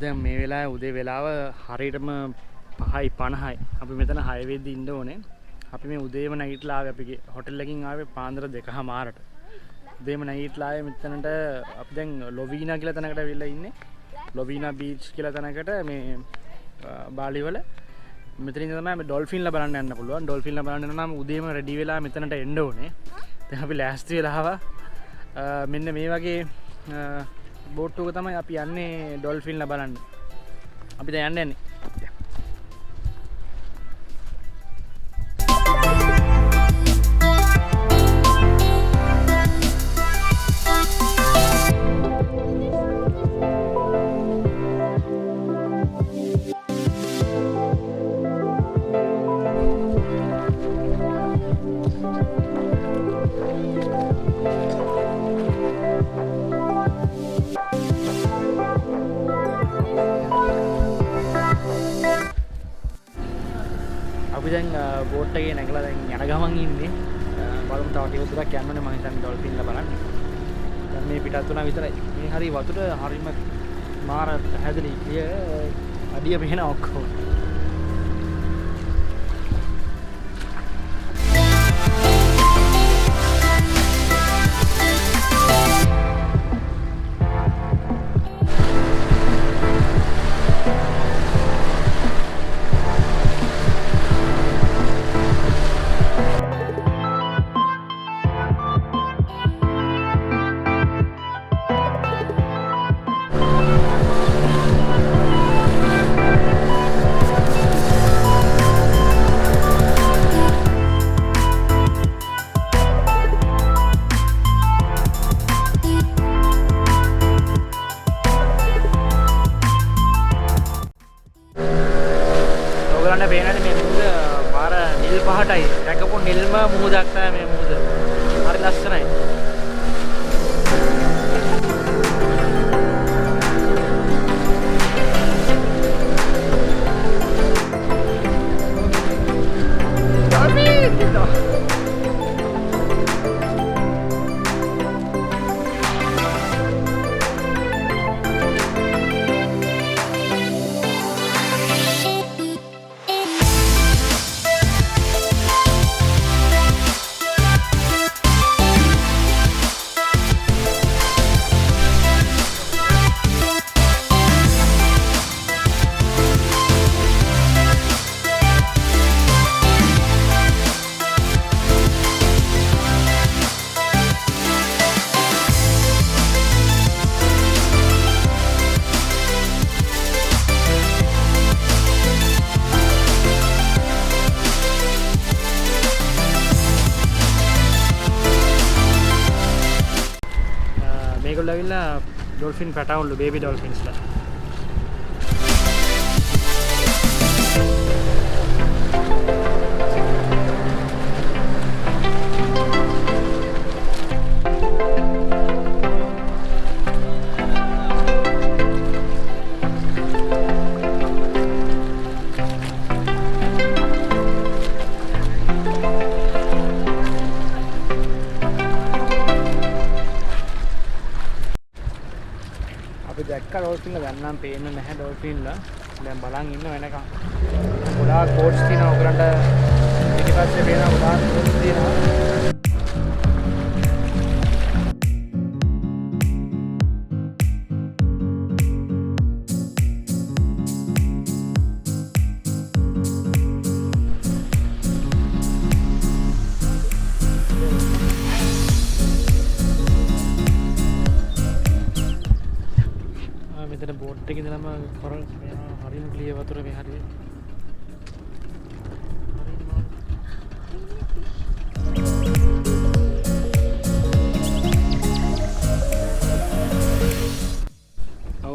දැන් මේ වෙලාවේ උදේ වෙලාව හරියටම 5:50යි. අපි මෙතන 6 වෙද්දි ඉන්න ඕනේ. අපි මේ උදේම නැගිටලා ආවේ අපි හොටෙල් එකකින් ආවේ පාන්දර 2:00මාරට. උදේම නැගිටලා ආවේ මෙතනට අපි දැන් ලොවීනා කියලා තැනකට ඇවිල්ලා ඉන්නේ. ලොවීනා බීච් කියලා තැනකට මේ බාලි වල මෙතනින් තමයි අපි ඩොල්ෆින්ලා බලන්න යන්න පුළුවන්. ඩොල්ෆින්ලා බලන්න යන නම් උදේම රෙඩි වෙලා මෙතනට එන්න ඕනේ. දැන් අපි ලෑස්ති වෙලා ආවා. මෙන්න මේ වගේ බෝට් එක තමයි අපි යන්නේ ඩොල්ෆින්ලා බලන්න. අපි දැන් යන්නේ. අපි දැන් බෝට් එකේ නැගලා දැන් යන ගමන් ඉන්නේ. බලමු තව ටික දුරක් යන්න ඕනේ මම හිතන්නේ ඩොල්ෆින්ලා බලන්න. දැන් මේ පිටත් තුන විතරයි. මේ හරිය වතුර හරියම මාර පැහැදිලි කිය අඩිය පේන ඔක්කොම. ඔයගොල්ලන්ට පේනද මේ මුහුද පාර නිල් පහටයි. දැකපු නිල්ම මුහුදක් තමයි මේ මුහුද. හරි ලස්සනයි. මේගොල්ලෝ ඇවිල්ලා ඩොල්ෆින් පැටවුන්ලු බේබි ඩොල්ෆින්ස්ලා. අපි දැක්ක ඩොල්ෆින්ලා දැන් නම් පේන්නේ නැහැ ඩොල්ෆින්ලා. දැන් බලන් ඉන්න වෙනකන්. ගොඩාක් බෝට්ස් තියෙනවා උගලන්ට පිටිපස්සේ පේන ගොඩාක් බෝට්ස් තියෙනවා. මෙතන බෝට් එකේ ඉඳලාම කොරල් හරියම ක්ලියර් වතුර මේ හරිය.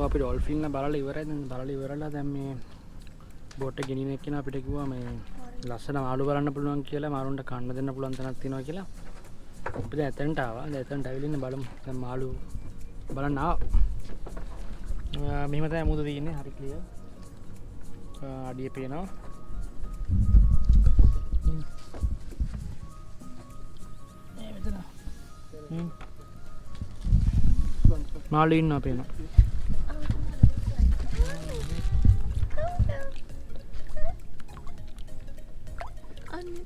අපි ඩොල්ෆින්ලා බලලා ඉවරයි. දැන් බලලා ඉවරලා දැන් මේ බෝට් එක ගෙනියන එක්කෙනා අපිට කිව්වා මේ ලස්සන මාළු බලන්න පුළුවන් කියලා, මාළුන්ට කන්න දෙන්න පුළුවන් තැනක් තියෙනවා කියලා. අපි දැන් එතනට ආවා. දැන් එතනට ඇවිල්ලා ඉන්න බලමු. දැන් මාළු බලන්න ආවා. මෙහෙම තමයි මුහුද තියෙන්නේ. හරි ක්ලියර්. අඩිය පේනවා. මේ මෙතන. මාළු ඉන්නවා පේනවා.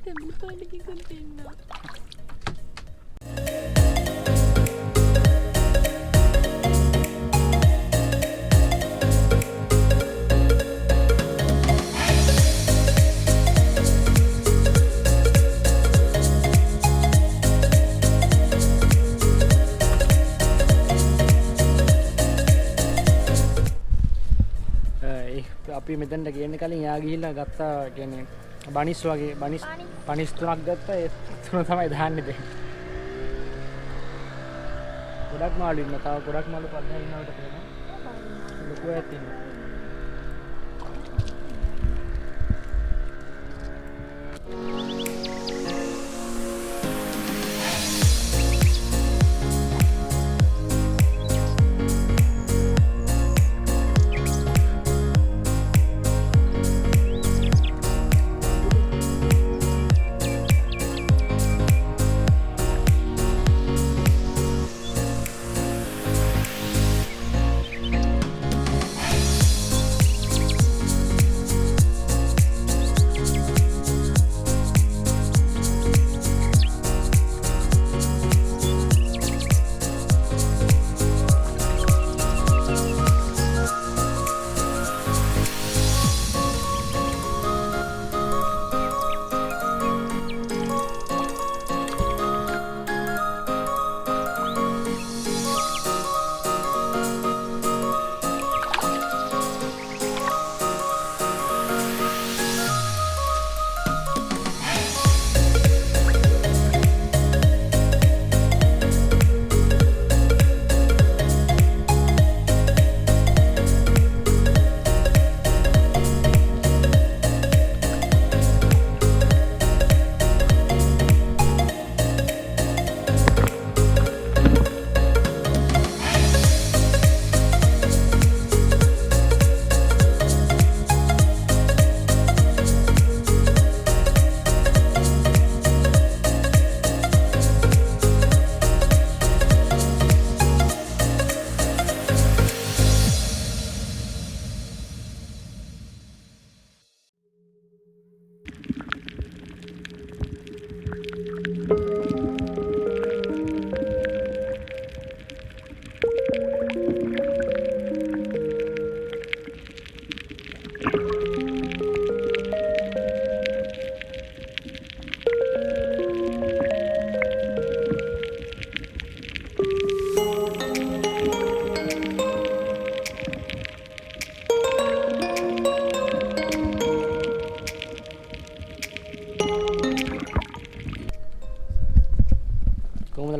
තැඹිලි පාටකින් තියෙනවා. අපි මෙතනට ගේන්න කලින් යා ගිහිල්ලා ගත්තා කියන්නේ බනිස් වගේ බනිස් තුනක් ගත්තා ඒ තුන තමයි දාන්නේ දැන්. ගොඩක් මාළු ඉන්න තව ගොඩක් මාළු පල්ලෙහා ඉන්නවට පේනවා. ලොකු අයත් ඉන්නවා.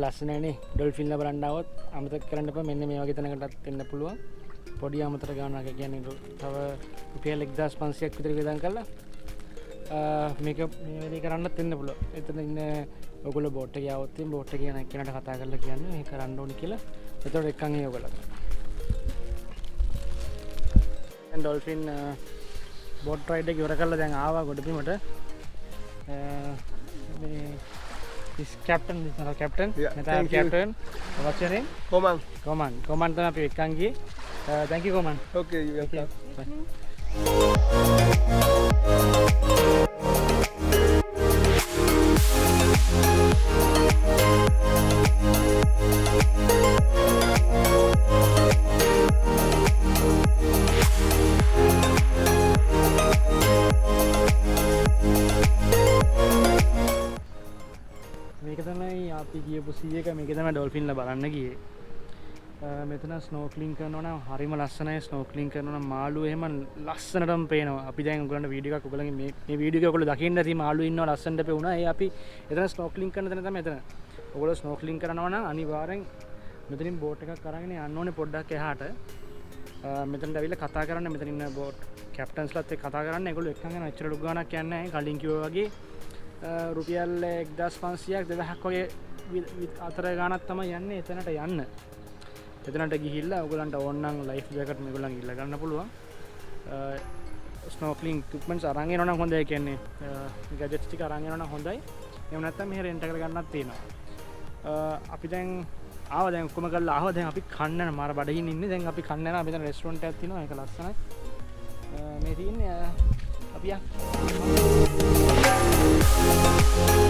ලස්සනනේ ඩොල්ෆින් ලා බලන්න આવොත් අමතක කරන්න එපා මෙන්න මේ වගේ තැනකටත් එන්න පුළුවන් පොඩි අමතර ගානක් කියන්නේ තව රුපියල් 1500ක් විතර වියදම් කරලා මේක මේ වැඩේ කරන්නත් එන්න පුළුවන් එතන ඉන්න ඔයගොල්ලෝ බෝට් එකේ આવොත් බෝට් එකේ යන එක්කෙනාට කතා කරලා කියන්නේ මේ කරන්න ඕනි කියලා එතකොට එක්කන් ඒ ඔයගොල්ලෝ දැන් ඩොල්ෆින් බෝට් රයිඩ් එක ඉවර කරලා දැන් ආවා ගොඩබිමට මේ This captain, this is our captain. Yeah, thank you. Captain. What's your name? Koman. Koman. Koman තමයි අපි එක්කන් ගියේ. Thank you Koman. Okay, you welcome. Bye. මේක තමයි අපි ගියපු සී එක මේක තමයි ඩොල්ෆින් ලා බලන්න ගියේ. මෙතන ස්නෝක්ලින් කරනවා නම් හරිම ලස්සනයි ස්නෝක්ලින් කරනවා නම් මාළු එහෙම ලස්සනටම පේනවා. අපි දැන් ඔයගොල්ලන්ට වීඩියෝ එකක් ඔයගොල්ලන්ගේ මේ වීඩියෝ එක ඔයගොල්ලෝ දකින්න ඇති මාළු ඉන්නවා ලස්සනට පේුණා. ඒ අපි එතන ස්නෝක්ලින් කරන තැන තමයි එතන. ඔයගොල්ලෝ ස්නෝක්ලින් කරනවා නම් අනිවාර්යෙන් මෙතනින් බෝට් එකක් අරගෙන යන්න ඕනේ පොඩ්ඩක් එහාට. මෙතනට ඇවිල්ලා කතා කරන්න මෙතන ඉන්න බෝට් කැප්ටන්ස්ලාත් එක්ක කතා කරන්න. ඒගොල්ලෝ එක්කන් යන එච්චර ලොකු ගාණක් යන්නේ නැහැ. කලින් කිව්වා වගේ රුපියල් 1500ක් 2000ක් වගේ අතර ගාණක් තමයි යන්නේ එතනට යන්න. එතනට ගිහිල්ලා ඔයගොල්ලන්ට ඕන නම් ලයිෆ් ජැකට් මේගොල්ලන් ඉල්ල ගන්න පුළුවන්. ස්නෝක්ලින් ඉක්විප්මන්ට්ස් අරන් එනවා නම් හොඳයි කියන්නේ ගැජට්ස් ටික අරන් එනවා නම් හොඳයි. එහෙම නැත්නම් මෙහෙ රෙන්ට් කරලා ගන්නත් තියෙනවා. අපි දැන් ආවා දැන් ඔක්කොම කරලා ආවා දැන් අපි කන්න යන මාර බඩගින්න ඉන්නේ. දැන් අපි කන්න යනවා. මෙතන රෙස්ටුරන්ට් එකක් තියෙනවා. ඒක ලස්සනයි. මේ තියෙන්නේ අපි යා බයි.